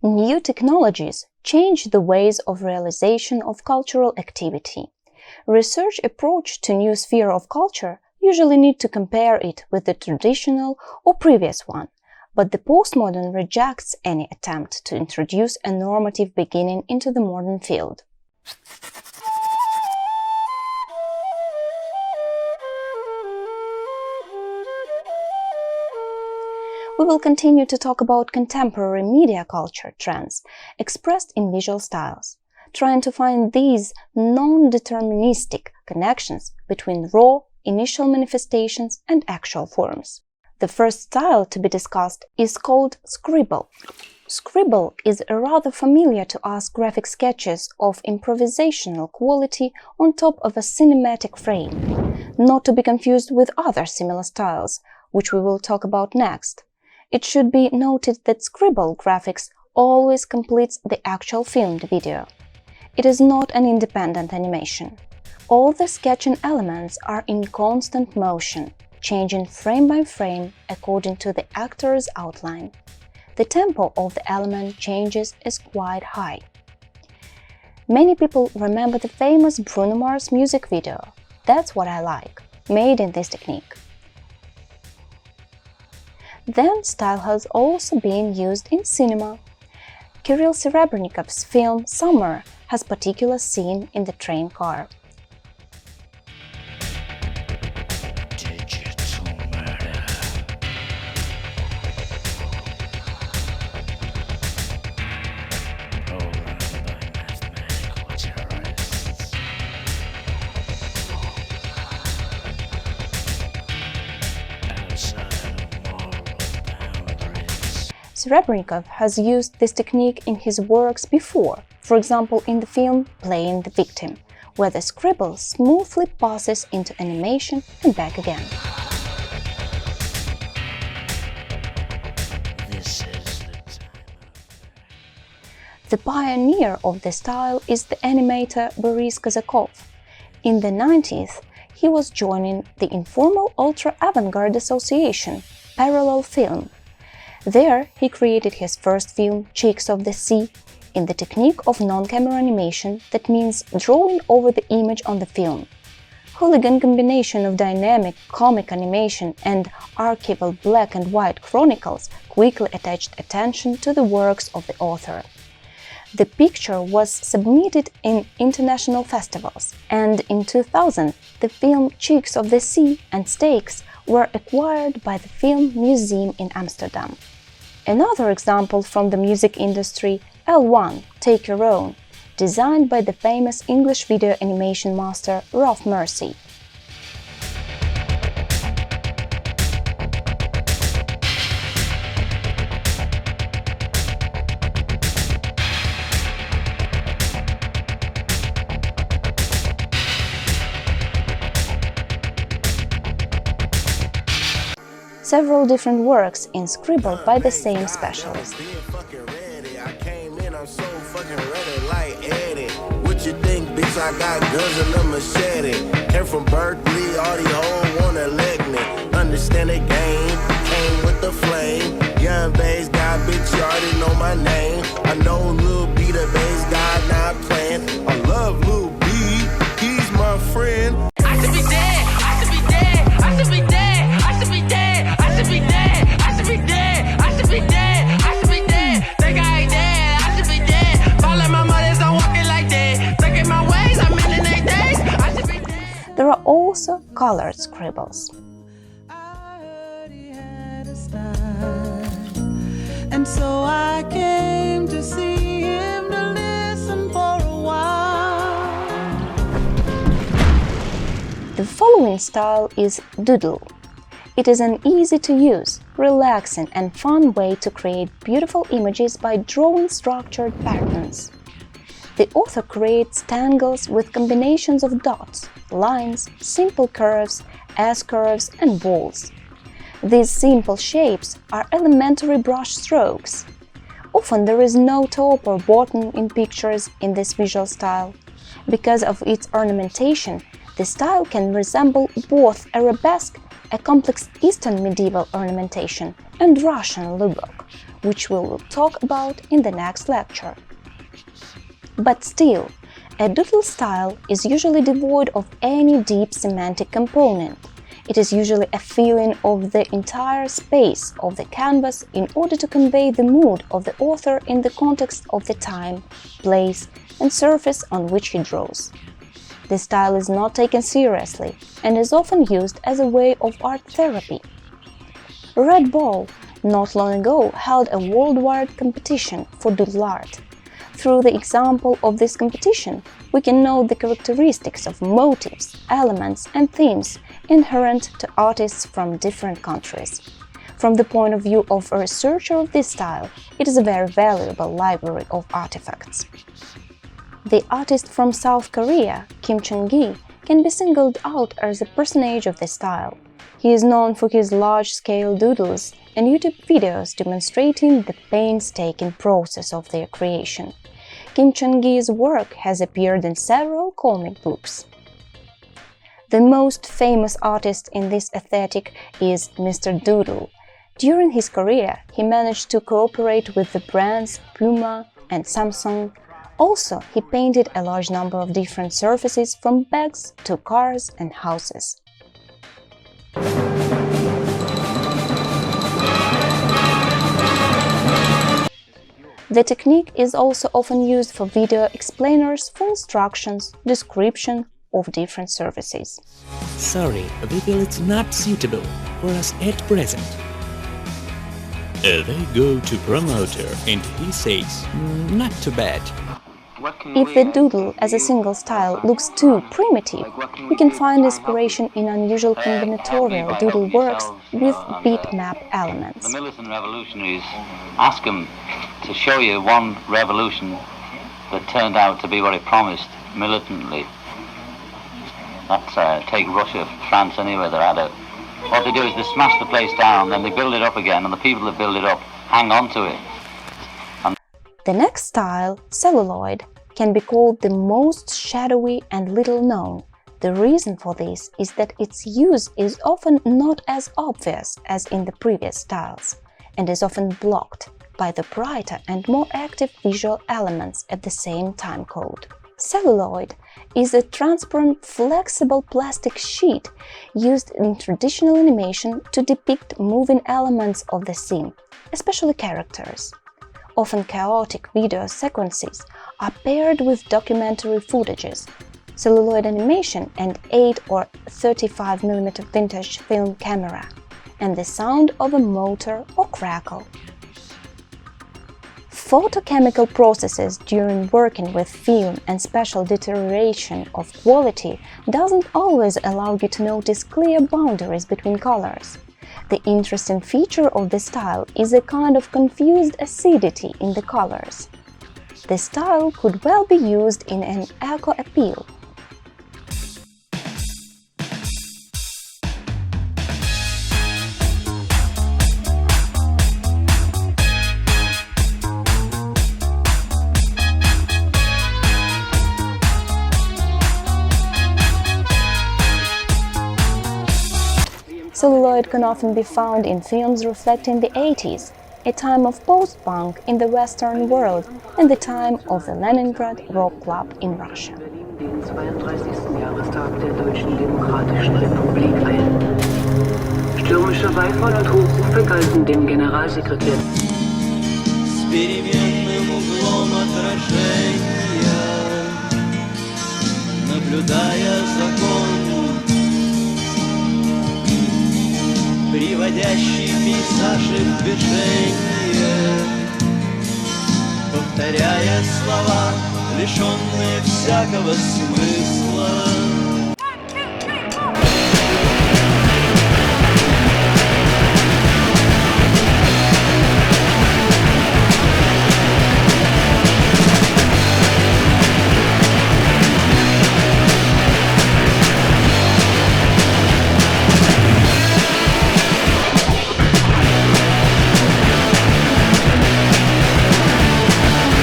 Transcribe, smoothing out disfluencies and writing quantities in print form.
New technologies change the ways of realization of cultural activity. Research approach to new sphere of culture usually need to compare it with the traditional or previous one, but the postmodern rejects any attempt to introduce a normative beginning into the modern field. We will continue to talk about contemporary media culture trends expressed in visual styles, trying to find these non-deterministic connections between raw, initial manifestations and actual forms. The first style to be discussed is called Scribble. Scribble is a rather familiar to us graphic sketches of improvisational quality on top of a cinematic frame, not to be confused with other similar styles, which we will talk about next. It should be noted that Scribble graphics always completes the actual filmed video. It is not an independent animation. All the sketching elements are in constant motion, changing frame by frame according to the actor's outline. The tempo of the element changes is quite high. Many people remember the famous Bruno Mars music video, "That's What I Like," made in this technique. Then style has also been used in cinema. Kirill Serebrenikov's film Summer has a particular scene in the train car. Serebrennikov has used this technique in his works before, for example in the film Playing the Victim, where the scribble smoothly passes into animation and back again. The pioneer of the style is the animator Boris Kazakov. In the 90s, he was joining the informal ultra-avant-garde association, Parallel Film. There, he created his first film, Cheeks of the Sea, in the technique of non-camera animation, that means drawing over the image on the film. Hooligan combination of dynamic, comic animation and archival black and white chronicles quickly attached attention to the works of the author. The picture was submitted in international festivals, and in 2000, the film Cheeks of the Sea and Stakes were acquired by the Film Museum in Amsterdam. Another example from the music industry, L1, Take Your Own, designed by the famous English video animation master Ralph Mercy. Several different works in Scribble by the same specialist. What you think, bitch? I got guns and a machete. Came from Berkeley, all these hoes wanna leg me. Understand the game, came with the flame. Young bass guy, bitch, you already know my name. I know Lil B, the bass guy, not playing. I love Lil B, he's my friend. I should be dead, I should be dead, I should be dead, I should be dead, I should be dead, I should be dead, I should be dead, I should be dead. Think I ain't dead, I should be dead. Follow my mothers, I'm walking like that. Thinking my ways, I'm in the next days, I should be dead. There are also colored scribbles. And so I came to see him to listen for a while. The following style is Doodle. It is an easy-to-use, relaxing and fun way to create beautiful images by drawing structured patterns. The author creates tangles with combinations of dots, lines, simple curves, S-curves and balls. These simple shapes are elementary brush strokes. Often there is no top or bottom in pictures in this visual style. Because of its ornamentation, the style can resemble both arabesque, a complex Eastern medieval ornamentation, and Russian lubok, which we will talk about in the next lecture. But still, a doodle style is usually devoid of any deep semantic component. It is usually a feeling of the entire space of the canvas in order to convey the mood of the author in the context of the time, place, and surface on which he draws. This style is not taken seriously and is often used as a way of art therapy. Red Bull not long ago held a worldwide competition for doodle art. Through the example of this competition, we can note the characteristics of motifs, elements, and themes inherent to artists from different countries. From the point of view of a researcher of this style, it is a very valuable library of artifacts. The artist from South Korea, Kim Chun-gi, can be singled out as a personage of this style. He is known for his large-scale doodles and YouTube videos demonstrating the painstaking process of their creation. Kim Chun-gi's work has appeared in several comic books. The most famous artist in this aesthetic is Mr. Doodle. During his career, he managed to cooperate with the brands Puma and Samsung. Also, he painted a large number of different surfaces from bags to cars and houses. The technique is also often used for video explainers for instructions, description of different surfaces. Sorry, we feel it's not suitable for us at present. They go to promoter and he says, not too bad. If the doodle as a single style looks too primitive, we can find inspiration in unusual combinatorial doodle works with bitmap elements. The militant revolutionaries ask them to show you one revolution that turned out to be what it promised militantly. That's take Russia, France, anywhere they're at it. What they do is they smash the place down, then they build it up again, and the people that build it up hang on to it. The next style, celluloid, can be called the most shadowy and little known. The reason for this is that its use is often not as obvious as in the previous styles, and is often blocked by the brighter and more active visual elements at the same time code. Celluloid is a transparent, flexible plastic sheet used in traditional animation to depict moving elements of the scene, especially characters. Often chaotic video sequences are paired with documentary footages, celluloid animation and 8 or 35mm vintage film camera, and the sound of a motor or crackle. Photochemical processes during working with film and special deterioration of quality doesn't always allow you to notice clear boundaries between colors. The interesting feature of this style is a kind of confused acidity in the colors. This style could well be used in an eco-appeal. Celluloid can often be found in films reflecting the 80s, a time of post-punk in the Western world and the time of the Leningrad Rock Club in Russia. Den 32. Jahrestag der Deutschen Demokratischen Republik ein. Stürmischer Beifall und Hochrufe galten dem Generalsekretär. С переменным углом отражения, наблюдая закон, приводящий пейзажи в движение, повторяя слова, лишенные всякого смысла.